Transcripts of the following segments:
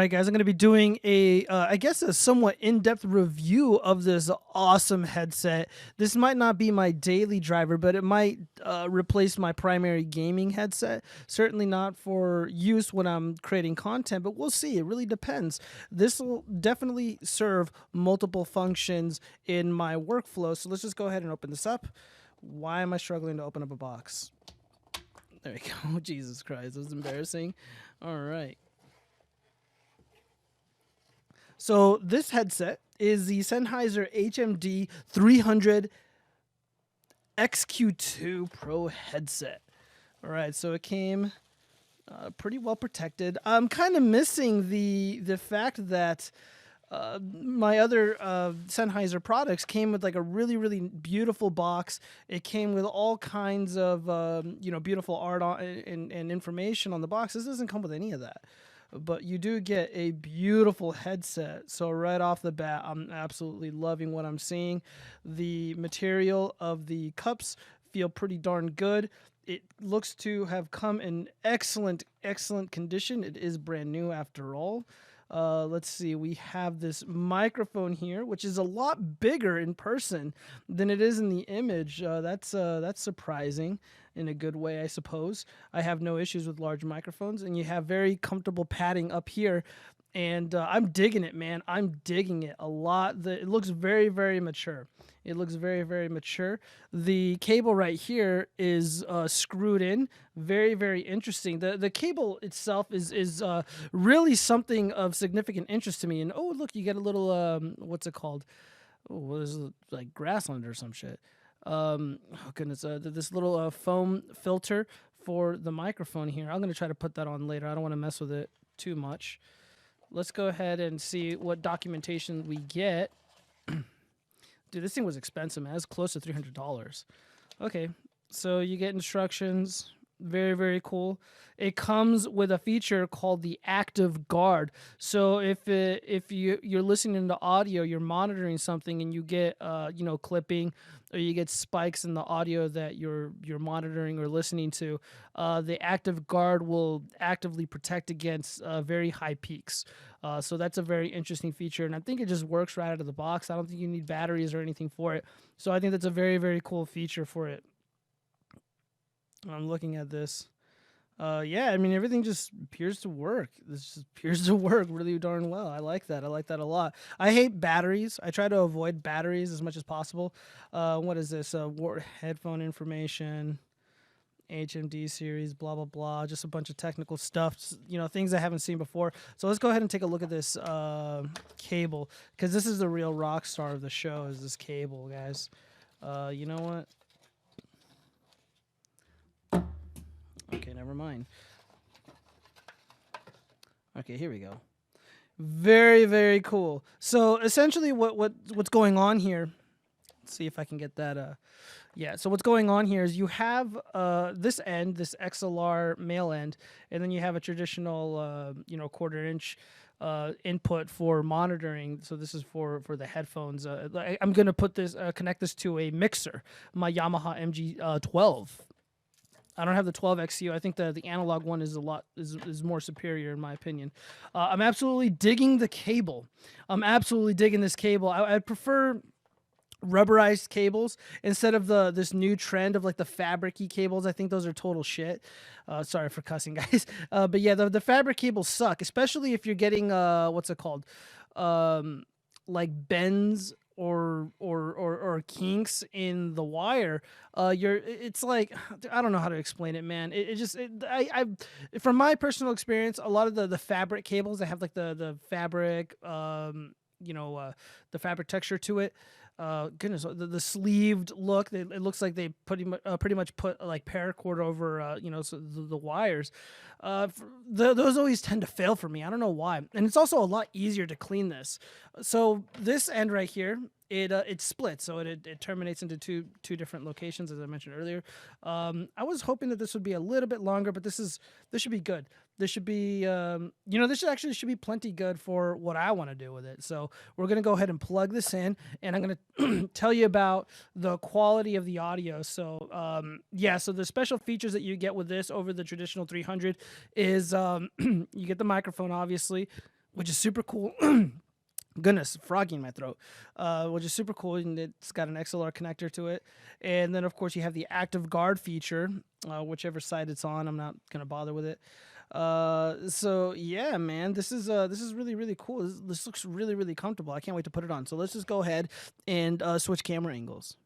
right, guys, I'm going to be doing I guess a somewhat in-depth review of this awesome headset. This might not be my daily driver, but it might replace my primary gaming headset. Certainly not for use when I'm creating content, but we'll see. It really depends. This will definitely serve multiple functions in my workflow. So let's just go ahead and open this up. Why am I struggling to open up a box? There we go. Jesus Christ, that was embarrassing. All right. So this headset is the Sennheiser HMD300 XQ-2 Pro headset. All right, so it came pretty well protected. I'm kind of missing the fact that my other Sennheiser products came with like a really, really beautiful box. It came with all kinds of beautiful art and information on the box. This doesn't come with any of that. But you do get a beautiful headset. So right off the bat, I'm absolutely loving what I'm seeing. The material of the cups feel pretty darn good. It looks to have come in excellent, excellent condition. It is brand new after all. Let's see, we have this microphone here, which is a lot bigger in person than it is in the image. That's surprising in a good way, I suppose. I have no issues with large microphones, and you have very comfortable padding up here. And I'm digging it, man. I'm digging it a lot. It looks very, very mature. It looks very, very mature. The cable right here is screwed in. Very, very interesting. The cable itself is really something of significant interest to me. And oh, look, you get a little, what's it called? Oh, there's like grass on it or some shit. Oh goodness, this little foam filter for the microphone here. I'm going to try to put that on later. I don't want to mess with it too much. Let's go ahead and see what documentation we get. Dude, this thing was expensive, man. It's close to $300. Okay, so you get instructions. Very, very cool. It comes with a feature called the active guard. So if you're listening to audio, you're monitoring something, and you get clipping, or you get spikes in the audio that you're monitoring or listening to, the active guard will actively protect against very high peaks. So that's a very interesting feature, and I think it just works right out of the box. I don't think you need batteries or anything for it. So I think that's a very, very cool feature for it. I'm looking at this. Yeah, I mean, everything just appears to work. This just appears to work really darn well. I like that. I like that a lot. I hate batteries. I try to avoid batteries as much as possible. What is this? Headphone information, HMD series, blah, blah, blah. Just a bunch of technical stuff, things I haven't seen before. So let's go ahead and take a look at this cable, because this is the real rock star of the show, is this cable, guys. You know what? Okay, never mind. Okay, here we go. Very, very cool. So essentially what's going on here, let's see if I can get that. Yeah, so what's going on here is you have this end, this XLR male end, and then you have a traditional, 1/4 inch input for monitoring. So this is for the headphones. I'm going to connect this to a mixer, my Yamaha MG12. I don't have the 12 XQ. I think the analog one is more superior in my opinion. I'm absolutely digging the cable. I'm absolutely digging this cable. I'd prefer rubberized cables instead of this new trend of like the fabric-y cables. I think those are total shit. Sorry for cussing, guys. But yeah, the fabric cables suck, especially if you're getting what's it called? Like bends or kinks in the wire. It's like, I don't know how to explain it, man. From my personal experience, a lot of the fabric cables that have like the fabric the fabric texture to it, goodness, the sleeved look, it looks like they pretty much put like paracord over so the wires. Those always tend to fail for me. I don't know why. And it's also a lot easier to clean this. So this end right here, it splits, so it terminates into two different locations, as I mentioned earlier. I was hoping that this would be a little bit longer, but this should be good. This should be this should be plenty good for what I want to do with it. So we're gonna go ahead and plug this in, and I'm gonna tell you about the quality of the audio. So so the special features that you get with this over the traditional 300 is you get the microphone, obviously, which is super cool. Goodness, froggy in my throat, which is super cool, and it's got an XLR connector to it. And then, of course, you have the active guard feature, whichever side it's on. I'm not gonna bother with it. So yeah, man, this is really really cool. This looks really really comfortable. I can't wait to put it on. So let's just go ahead and switch camera angles.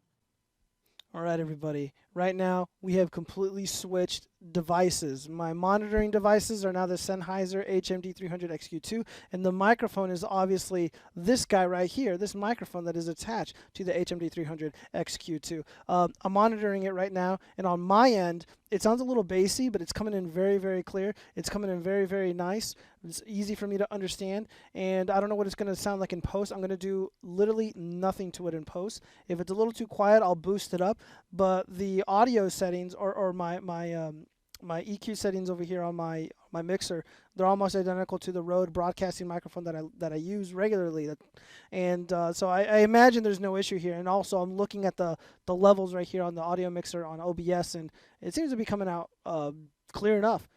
All right, everybody. Right now, we have completely switched devices. My monitoring devices are now the Sennheiser HMD300 XQ-2, and the microphone is obviously this guy right here, this microphone that is attached to the HMD300 XQ-2. I'm monitoring it right now, and on my end, it sounds a little bassy, but it's coming in very, very clear. It's coming in very, very nice. It's easy for me to understand, and I don't know what it's going to sound like in post. I'm going to do literally nothing to it in post. If it's a little too quiet, I'll boost it up, but the audio settings or my EQ settings over here on my mixer, they're almost identical to the Rode broadcasting microphone that I use regularly, and so I imagine there's no issue here. And also I'm looking at the levels right here on the audio mixer on OBS, and it seems to be coming out clear enough.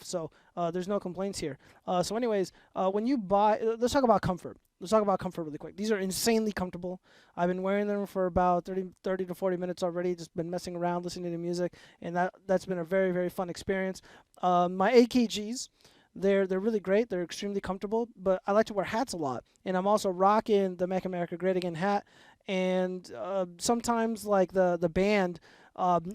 So there's no complaints here. So anyways, when you buy, let's talk about comfort. Let's talk about comfort really quick. These are insanely comfortable. I've been wearing them for about 30 to 40 minutes already, just been messing around, listening to music, and that's been a very, very fun experience. My AKGs, they're really great. They're extremely comfortable, but I like to wear hats a lot. And I'm also rocking the Make America Great Again hat, and sometimes like the band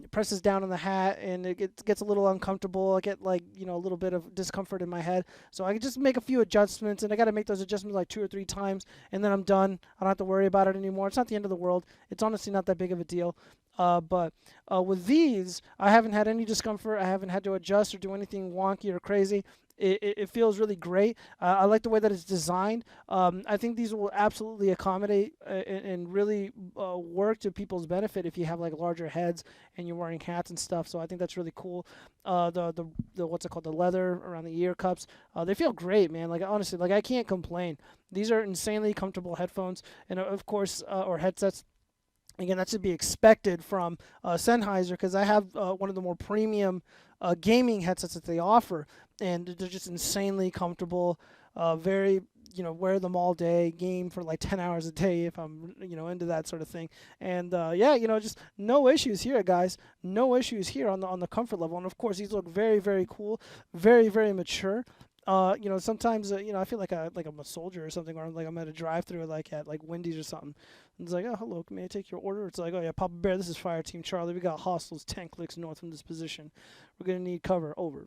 presses down on the hat and it gets a little uncomfortable. I get like, a little bit of discomfort in my head. So I can just make a few adjustments, and I got to make those adjustments like 2 or 3 times, and then I'm done. I don't have to worry about it anymore. It's not the end of the world. It's honestly not that big of a deal. But with these, I haven't had any discomfort. I haven't had to adjust or do anything wonky or crazy. It feels really great. I like the way that it's designed. I think these will absolutely accommodate and really work to people's benefit if you have like larger heads and you're wearing hats and stuff. So I think that's really cool. The what's it called? The leather around the ear cups. They feel great, man. Like honestly, like I can't complain. These are insanely comfortable headphones, and of course, or headsets. Again, that's to be expected from Sennheiser, because I have one of the more premium gaming headsets that they offer, and they're just insanely comfortable. Very, wear them all day, game for like 10 hours a day if I'm, into that sort of thing. And yeah, just no issues here, guys. No issues here on the comfort level. And of course, these look very, very cool, very, very mature. Sometimes I feel like I'm a soldier or something, or like I'm at a drive-through like at like Wendy's or something. And it's like, oh, hello, may I take your order? It's like, oh yeah, Papa Bear, this is Fire Team Charlie. We got hostiles 10 clicks north from this position. We're gonna need cover. Over.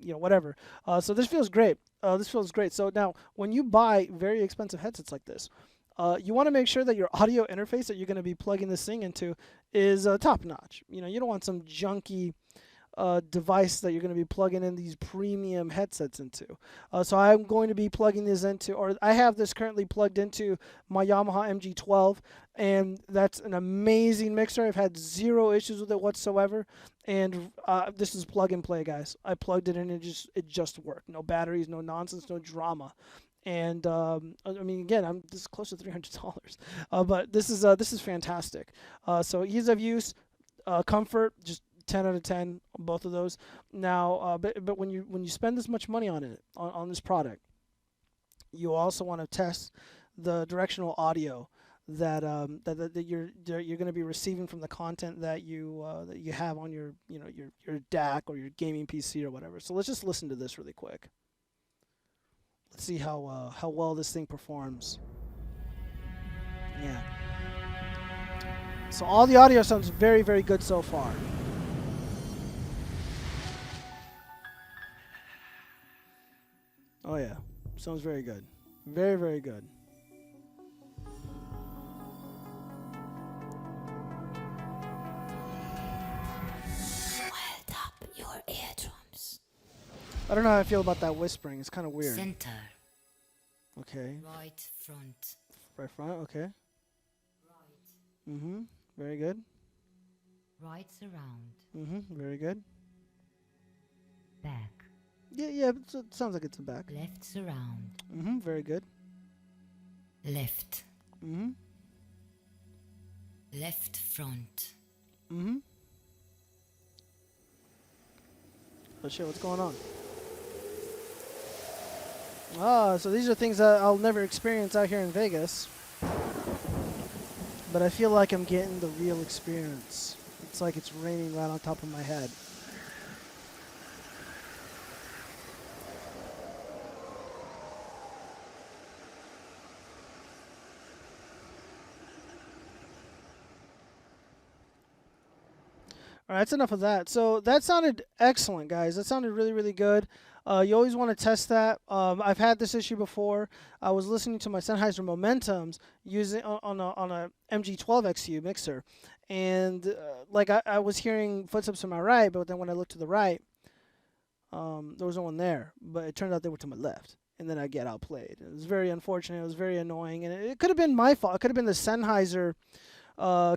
Whatever. So this feels great. So now, when you buy very expensive headsets like this, you want to make sure that your audio interface that you're going to be plugging this thing into is top notch. You don't want some junky device that you're going to be plugging in these premium headsets into. So I'm going to be plugging this into, or I have this currently plugged into my Yamaha MG12, and that's an amazing mixer. I've had zero issues with it whatsoever, and this is plug and play, guys. I plugged it in and it just worked. No batteries, no nonsense, no drama. And again, this is close to $300, but this is fantastic. So ease of use, comfort, just 10 out of 10 on both of those. Now, but when you spend this much money on it, on this product, you also want to test the directional audio that you're going to be receiving from the content that you have on your your DAC or your gaming PC or whatever. So let's just listen to this really quick. Let's see how well this thing performs. Yeah. So all the audio sounds very, very good so far. Oh yeah, sounds very good. Very, very good. Wild up your eardrums. I don't know how I feel about that whispering. It's kind of weird. Center. Okay. Right front. Right front, okay. Right. Mm-hmm. Very good. Right surround. Mm-hmm. Very good. Back. Yeah, it sounds like it's a back. Left surround. Mm-hmm. Very good. Left. Mm-hmm. Left front. Mm-hmm. Oh shit, what's going on? So these are things that I'll never experience out here in Vegas, but I feel like I'm getting the real experience. It's like it's raining right on top of my head. All right, that's enough of that. So that sounded excellent, guys. That sounded really, really good. You always want to test that. I've had this issue before. I was listening to my Sennheiser Momentums using on a MG12 XU mixer, and like I was hearing footsteps to my right, but then when I looked to the right, there was no one there. But it turned out they were to my left, and then I get outplayed. It was very unfortunate. It was very annoying, and it could have been my fault. It could have been the Sennheiser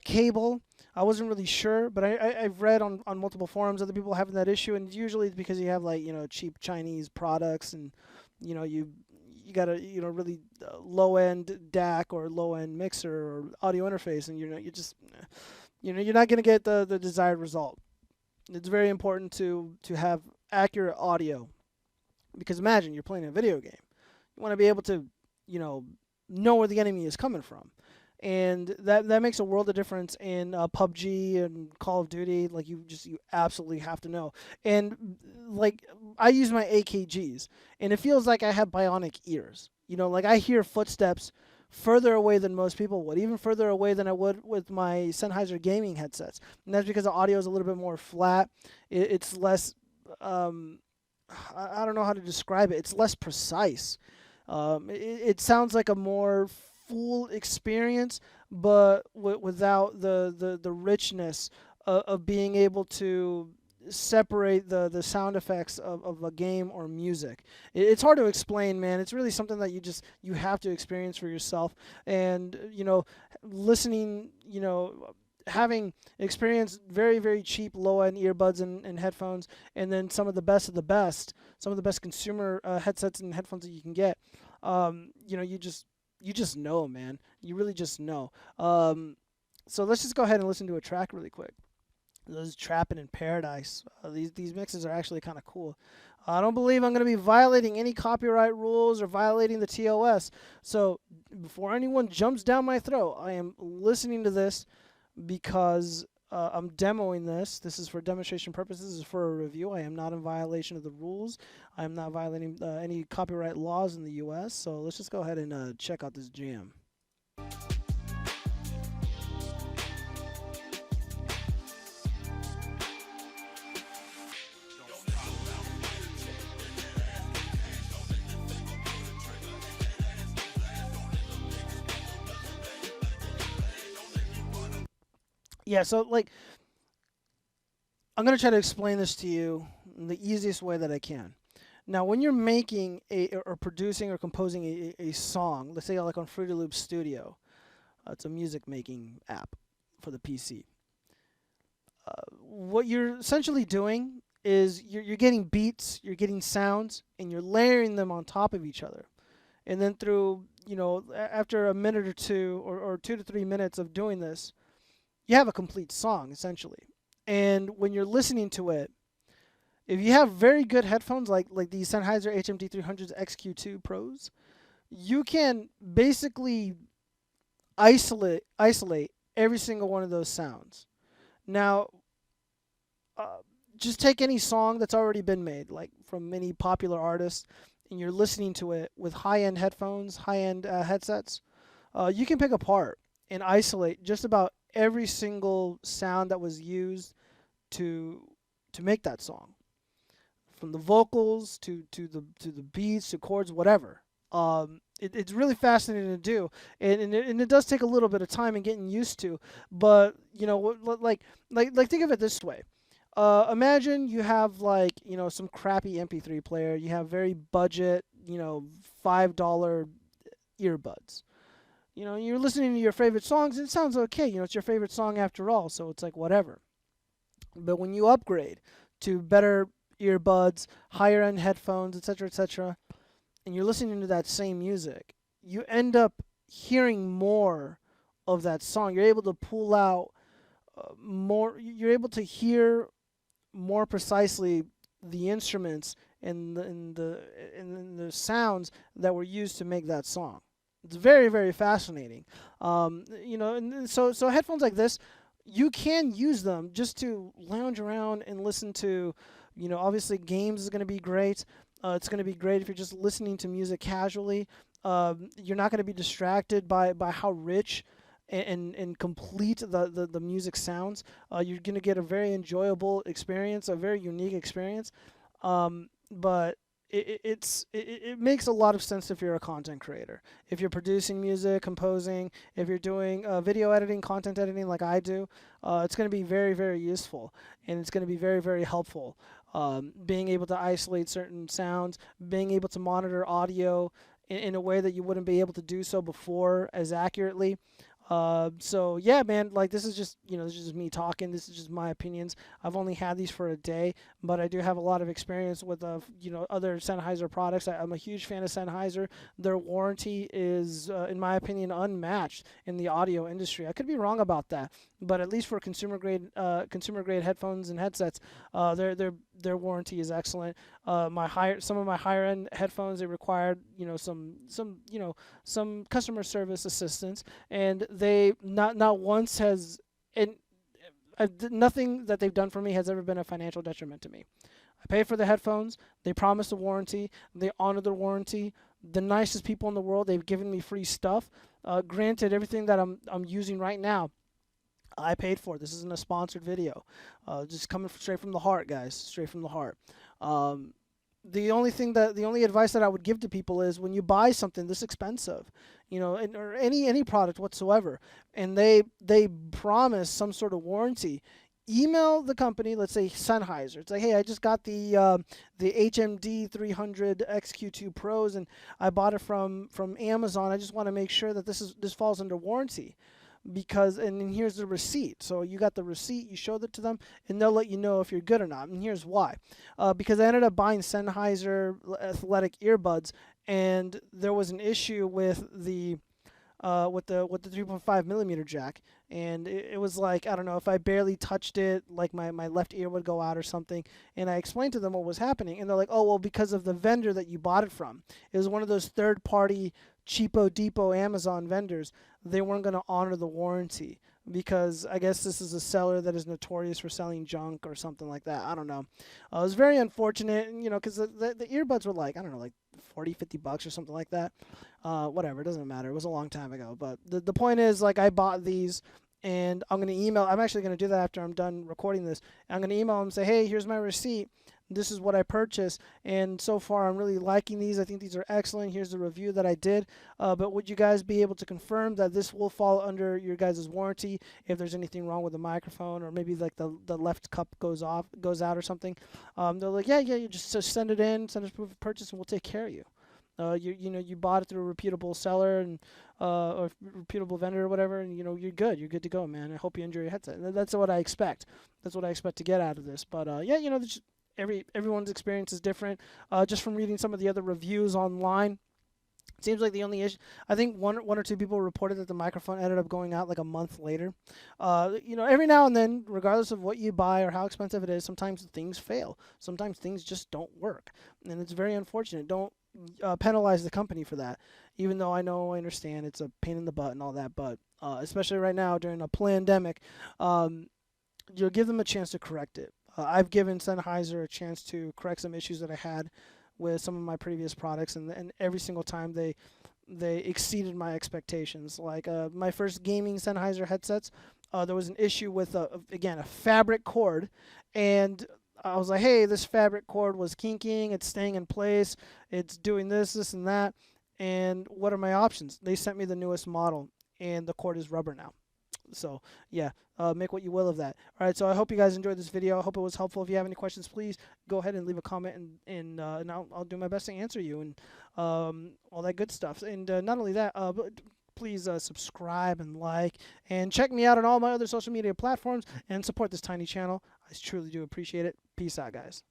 cable. I wasn't really sure, but I've read on multiple forums other people having that issue, and usually it's because you have like cheap Chinese products, and you got a really low end DAC or low end mixer or audio interface, and you're just you're not gonna get the desired result. It's very important to have accurate audio, because imagine you're playing a video game, you want to be able to know where the enemy is coming from, and that makes a world of difference in PUBG and Call of Duty. Like you absolutely have to know. And like I use my AKGs, and it feels like I have bionic ears. Like I hear footsteps further away than most people would, even further away than I would with my Sennheiser gaming headsets. And that's because the audio is a little bit more flat. It's less. I don't know how to describe it. It's less precise. It sounds like a more full experience, but without the richness of being able to separate the sound effects of a game or music. It's hard to explain, man. It's really something that you have to experience for yourself. And listening, having experienced very, very cheap low-end earbuds and headphones, and then some of the best of the best, some of the best consumer headsets and headphones that you can get, you just know, man. You really just know. So let's just go ahead and listen to a track really quick. This is Trappin' in Paradise. These mixes are actually kind of cool. I don't believe I'm going to be violating any copyright rules or violating the TOS. So before anyone jumps down my throat, I am listening to this because I'm demoing this. This is for demonstration purposes. This is for a review. I am not in violation of the rules. I am not violating any copyright laws in the U.S. So let's just go ahead and check out this jam. Yeah, so like I'm going to try to explain this to you in the easiest way that I can. Now, when you're making or producing or composing a song, let's say like on Fruity Loops Studio, it's a music making app for the PC. What you're essentially doing is you're getting beats, you're getting sounds, and you're layering them on top of each other. And then through, after a minute or two or 2 to 3 minutes of doing this, you have a complete song, essentially. And when you're listening to it, if you have very good headphones like the Sennheiser HMD300's XQ-2 Pros, you can basically isolate every single one of those sounds. Now, just take any song that's already been made, like from any popular artist, and you're listening to it with high-end headphones, high-end headsets, you can pick apart and isolate just about every single sound that was used to make that song, from the vocals to the beats to chords, whatever. It's really fascinating to do, and it does take a little bit of time and getting used to. But like think of it this way. Imagine you have like some crappy MP3 player. You have very budget $5 earbuds. You're listening to your favorite songs, and it sounds okay. It's your favorite song after all, so it's like whatever. But when you upgrade to better earbuds, higher end headphones, etc., and you're listening to that same music, you end up hearing more of that song. You're able to pull out more. You're able to hear more precisely the instruments in the sounds that were used to make that song. It's very, very fascinating. So headphones like this, you can use them just to lounge around and listen to, obviously games is going to be great. It's going to be great if you're just listening to music casually. You're not going to be distracted by how rich and complete the music sounds. You're going to get a very enjoyable experience, a very unique experience. But it makes a lot of sense if you're a content creator. If you're producing music, composing, if you're doing video editing, content editing like I do, it's going to be very, very useful, and it's going to be very, very helpful. Being able to isolate certain sounds, being able to monitor audio in a way that you wouldn't be able to do so before as accurately. So yeah, man, like this is just, this is just me talking. This is just my opinions. I've only had these for a day, but I do have a lot of experience with, other Sennheiser products. I'm a huge fan of Sennheiser. Their warranty is, in my opinion, unmatched in the audio industry. I could be wrong about that, but at least for consumer grade headphones and headsets, their warranty is excellent. Some of my higher end headphones, they required, some customer service assistance, and they not once has, and nothing that they've done for me has ever been a financial detriment to me. I pay for the headphones. They promised a warranty. They honor the warranty. The nicest people in the world. They've given me free stuff. Granted, everything that I'm using right now, I paid for. This isn't a sponsored video. Just coming straight from the heart, guys. Straight from the heart. The only advice that I would give to people is when you buy something this expensive, or any product whatsoever, and they promise some sort of warranty, email the company. Let's say Sennheiser. It's like, hey, I just got the HMD300 XQ-2 Pros, and I bought it from Amazon. I just want to make sure that this falls under warranty. And here's the receipt. So you got the receipt, you showed it to them, and they'll let you know if you're good or not. And here's why. Because I ended up buying Sennheiser athletic earbuds, and there was an issue with the 3.5 millimeter jack, and it was like, I don't know, if I barely touched it, like my left ear would go out or something. And I explained to them what was happening, and they're like, oh, well, because of the vendor that you bought it from. It was one of those third-party cheapo depot Amazon vendors. They weren't going to honor the warranty because I guess this is a seller that is notorious for selling junk or something like that. I don't know. It was very unfortunate, because the earbuds were like, I don't know, like $40-$50 or something like that. Whatever, it doesn't matter. It was a long time ago. But the point is, like, I bought these, and I'm actually going to do that after I'm done recording this. I'm going to email them and say, hey, here's my receipt. This is what I purchased, and so far I'm really liking these. I think these are excellent. Here's the review that I did. But would you guys be able to confirm that this will fall under your guys' warranty if there's anything wrong with the microphone, or maybe like the left cup goes out or something? They're like, yeah, you just send it in, send us proof of purchase, and we'll take care of you. You bought it through a reputable seller and or reputable vendor or whatever, and you're good. You're good to go, man. I hope you enjoy your headset. That's what I expect. That's what I expect to get out of this. But everyone's experience is different. Just from reading some of the other reviews online, it seems like the only issue, I think one or two people reported that the microphone ended up going out like a month later. Every now and then, regardless of what you buy or how expensive it is, sometimes things fail. Sometimes things just don't work, and it's very unfortunate. Don't penalize the company for that, even though I understand it's a pain in the butt and all that, but especially right now during a pandemic, you'll give them a chance to correct it. I've given Sennheiser a chance to correct some issues that I had with some of my previous products, and every single time they exceeded my expectations. Like my first gaming Sennheiser headsets, there was an issue with a fabric cord, and I was like, hey, this fabric cord was kinking, it's staying in place, it's doing this and that, and what are my options? They sent me the newest model, and the cord is rubber now. So yeah, make what you will of that. All right, so I hope you guys enjoyed this video. I hope it was helpful. If you have any questions, please go ahead and leave a comment, and I'll do my best to answer you, and all that good stuff. And not only that, but please subscribe and like, and check me out on all my other social media platforms, and support this tiny channel. I truly do appreciate it. Peace out, guys.